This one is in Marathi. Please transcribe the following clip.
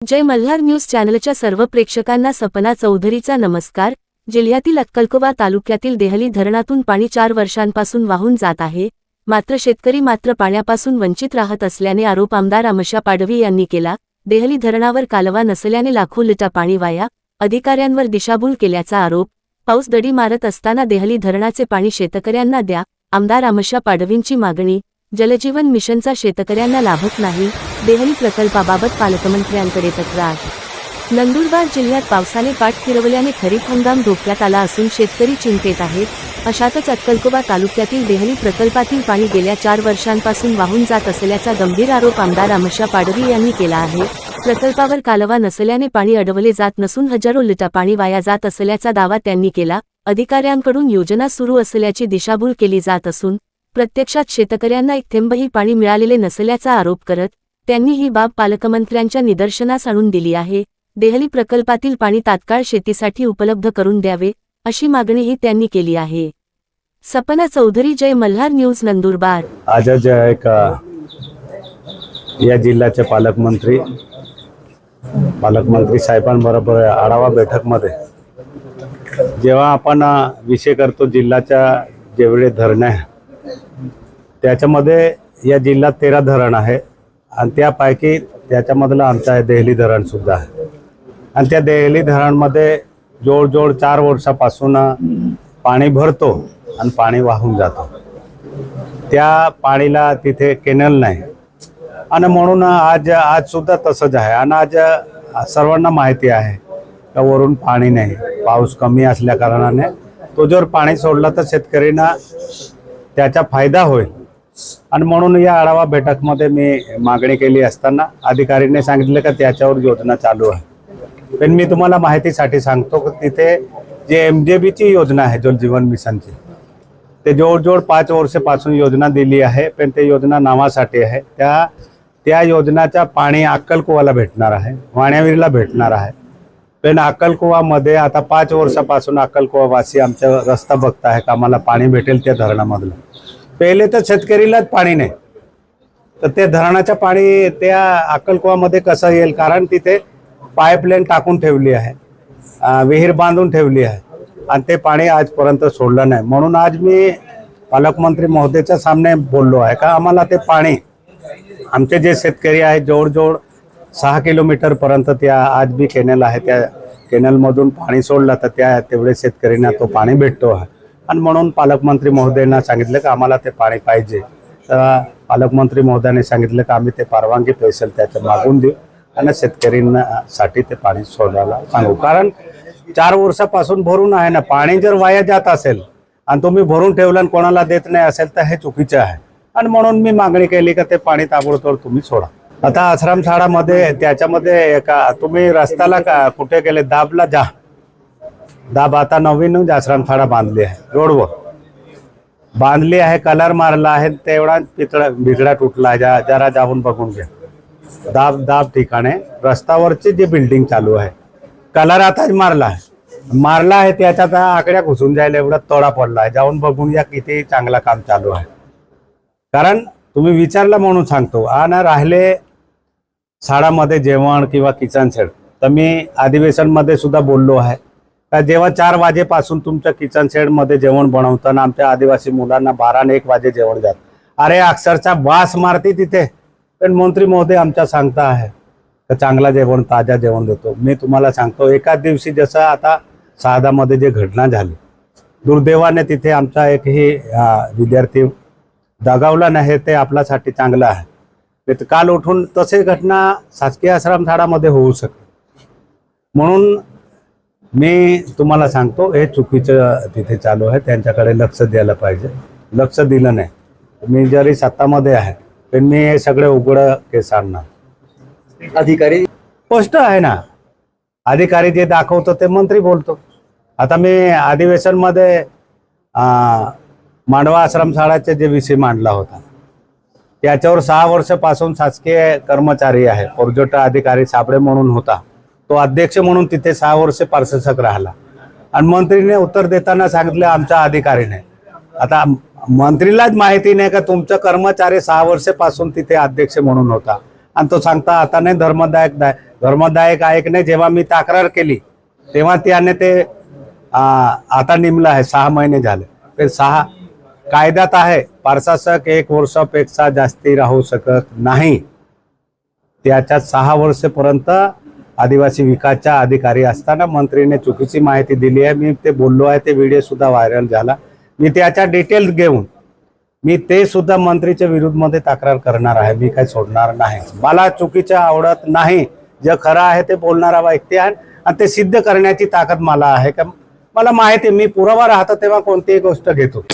जय मल्हार न्यूज चॅनलच्या सर्व प्रेक्षकांना सपना चौधरीचा नमस्कार। जिल्ह्यातील अक्कलकोवा तालुक्यातील देहली धरणातून पाणी 4 वर्षांपासून वाहून जात आहे, मात्र शेतकरी पाण्यापासून वंचित राहत असल्याने आरोप आमदार अमशा पाडवी यांनी केला। देहली धरणावर कालवा नसल्याने लाखो लिटर पाणी वाया, अधिकाऱ्यांवर दिशाभूल केल्याचा आरोप। पाऊस दडी मारत असताना देहली धरणाचे पाणी शेतकऱ्यांना द्या, आमदार अमशा पाडवींची मागणी। जलजीवन मिशनचा शेतकऱ्यांना लाभच नाही, देहली प्रकल्पाबाबत पालकमंत्र्यांकडे तक्रार। नंदुरबार जिल्ह्यात पावसाने पाठ फिरवल्याने खरीप हंगाम धोक्यात आला असून शेतकरी चिंतेत आहेत। अशातच अक्कलकोवा तालुक्यातील देहली प्रकल्पातील पाणी गेल्या 4 वर्षांपासून वाहून जात असल्याचा गंभीर आरोप आमदार अमशा पाडवी यांनी केला आहे। प्रकल्पावर कालवा नसल्याने पाणी अडवले जात नसून हजारो लिटर पाणी वाया जात असल्याचा दावा त्यांनी केला। अधिकाऱ्यांकडून योजना सुरू असल्याची दिशाभूल केली जात असून प्रत्यक्षात शेतकऱ्यांना एक थेंबही पाणी मिळालेले नसल्याचा आरोप करत त्यांनी ही बाब पालकमंत्र्यांच्या निदर्शनास आणून दिली आहे। देहली प्रकल्पातील पाणी तात्काळ शेतीसाठी उपलब्ध करून द्यावे, अशी मागणीही त्यांनी केली आहे। सपना चौधरी, जय मल्हार न्यूज, नंदुरबार। आज या जिल्ह्याचे पालकमंत्री साहेबांबरोबर आढावा बैठकमध्ये जेव्हा आपण विषय करतो जिल्ह्याच्या जेवढे धरण आहे त्याच्यामध्ये या जिल्ह्यात 13 धरण आहे आणि त्यापैकी त्याच्यामधलं आमचं आहे देहली धरण सुद्धा आहे। आणि त्या देहली धरणमध्ये जोड 4 वर्षापासून पाणी भरतो आणि पाणी वाहून जातो। त्या पाणीला तिथे केनल नाही आणि म्हणून आज सुद्धा तसंच आहे। आणि आज सर्वांना माहिती आहे का वरून पाणी नाही, पाऊस कमी असल्या कारणाने तो जर पाणी सोडला तर शेतकऱ्यांना त्याचा फायदा होईल। आणि म्हणून या आढावा बैठकमध्ये मी मागणी केली असताना अधिकाऱ्यांनी सांगितले का त्याच्यावर योजना चालू आहे। पण मी तुम्हाला माहितीसाठी सांगतो की तिथे जे MJB ची योजना आहे जलजीवन मिशनची, ते जोड 5 वर्षापासून योजना दिली आहे, पण ते योजना नावासाठी आहे। त्या योजनाचा पाणी अक्कलकोवाला भेटणार आहे, वाण्याविरीला भेटणार आहे। पण अक्कलकोवामध्ये आता 5 वर्षापासून अक्कलकोवावासी आमचा रस्ता बघत आहे का आम्हाला पाणी भेटेल त्या धरणामधलं। पहिले तर शेतकरीलाच पाणी नाही, तर ते धरणाचं पाणी त्या अक्कलकोवामध्ये कसं येईल, कारण तिथे पाईपलाईन टाकून ठेवली आहे, विहीर बांधून ठेवली आहे आणि ते पाणी आजपर्यंत सोडलं नाही। म्हणून आज मी पालकमंत्री महोदयाच्या सामने बोललो आहे का आम्हाला ते पाणी, आमचे जे शेतकरी आहे जोड 6 किलोमीटर पर्यंत त्या आज बी केनल आहे, त्या केनलमधून पाणी सोडलं तर त्या तेवढे शेतकऱ्यांना तो पाणी भेटतो आहे। आणि म्हणून पालकमंत्री महोदयांना सांगितलं की आम्हाला ते पाणी पाहिजे, तर पालकमंत्री महोदयाने सांगितलं की आम्ही ते परवानगी पैसे त्याचं मागून देऊ आणि शेतकऱ्यांसाठी ते पाणी सोडायला सांगू। कारण 4 वर्षापासून भरून आहे ना, पाणी जर वाया जात असेल आणि तुम्ही भरून ठेवलं आणि कोणाला देत नाही असेल तर हे चुकीचं आहे। आणि म्हणून मी मागणी केली की ते पाणी ताबडतोब तुम्ही सोडा। आता आश्रमशाळामध्ये त्याच्यामध्ये तुम्ही रस्त्याला कुठे गेले, दाबला जा, दाब आता नवीन आश्रमशाळा बांधली आहे, रोडवर बांधली आहे, कलर मारला आहे, तेवढा बिगडा तुटला आहे, जरा जाऊन बघून घ्या। दाब ठिकाणे रस्त्यावरची जी बिल्डिंग चालू आहे, कलर आताच मारला आहे त्याच्यात आकड्या घुसून जायला एवढा तोडा पडला आहे, जाऊन बघून या किती चांगला काम चालू आहे। कारण तुम्ही विचारलं म्हणून सांगतो। आणि राहिले शाळामध्ये जेवण किंवा किचन सेट, तर मी अधिवेशनमध्ये सुद्धा बोललो आहे का जेव्हा 4 वाजेपासून तुमच्या किचन सेटमध्ये जेवण बनवताना आमच्या आदिवासी मुलांना 12 आणि 1 वाजे जेवण जात, अरे अक्षरशः वास मारते तिथे। पण मंत्री महोदय आमच्या सांगता आहे तर चांगला जेवण, ताजा जेवण देतो। मी तुम्हाला सांगतो एकाच दिवशी जसं आता शहादामध्ये जे घटना झाली, दुर्दैवाने तिथे आमचा एकही विद्यार्थी दगावला नाही, ते आपल्यासाठी चांगलं आहे। तर काल उठून तसे घटना शासकीय आश्रमशाळामध्ये होऊ शकते। म्हणून मी तुम्हाला सांगतो हे चुकीचं तिथे चालू आहे, त्यांच्याकडे लक्ष द्यायला पाहिजे, लक्ष दिलं नाही। मी जरी सत्तामध्ये आहे पण मी हे सगळे उघड केस आणणार। अधिकारी स्पष्ट आहे ना, अधिकारी जे दाखवतो ते मंत्री बोलतो। आता मी अधिवेशनमध्ये मांडवा आश्रमशाळाचे जे विषय मांडला होता त्याच्यावर 6 वर्षापासून शासकीय कर्मचारी आहे, प्रोजेक्ट अधिकारी साबळे म्हणून होता, तो अध्यक्ष म्हणून तिथे 6 वर्ष प्रशासक राहिला। आणि मंत्रीने उत्तर देताना सांगितलं आमच्या अधिकारीने, आता मंत्रीलाच माहिती नाही का तुमचा कर्मचारी 6 वर्षापासून तिथे अध्यक्ष म्हणून होता आणि तो सांगता आता नाही धर्मदायक नाही. जेव्हा मी तक्रार केली तेव्हा त्याने ते आता नेमलं आहे. 6 महिने झाले. ते 6 कायद्यात आहे प्रशासक 1 वर्षापेक्षा जास्ती राहू शकत नाही. त्याच्यात 6 वर्षपर्यंत आदिवासी विकासचा अधिकारी असताना मंत्रीने चुकीची माहिती दिली आहे. मी ते बोललो आहे, ते व्हिडिओ सुद्धा व्हायरल झाला. मी त्याच्या डिटेल्स घेऊन मी ते सुद्धा मंत्रीच्या विरुद्धमध्ये तक्रार करणार आहे. मी काही सोडणार नाही. मला चुकीचं आवडत नाही. जे खरं आहे ते बोलणारा व्यक्ती आहे आणि ते सिद्ध करण्याची ताकद मला आहे. का मला माहिती आहे, मी पुरावा राहतो तेव्हा कोणतीही गोष्ट घेतो.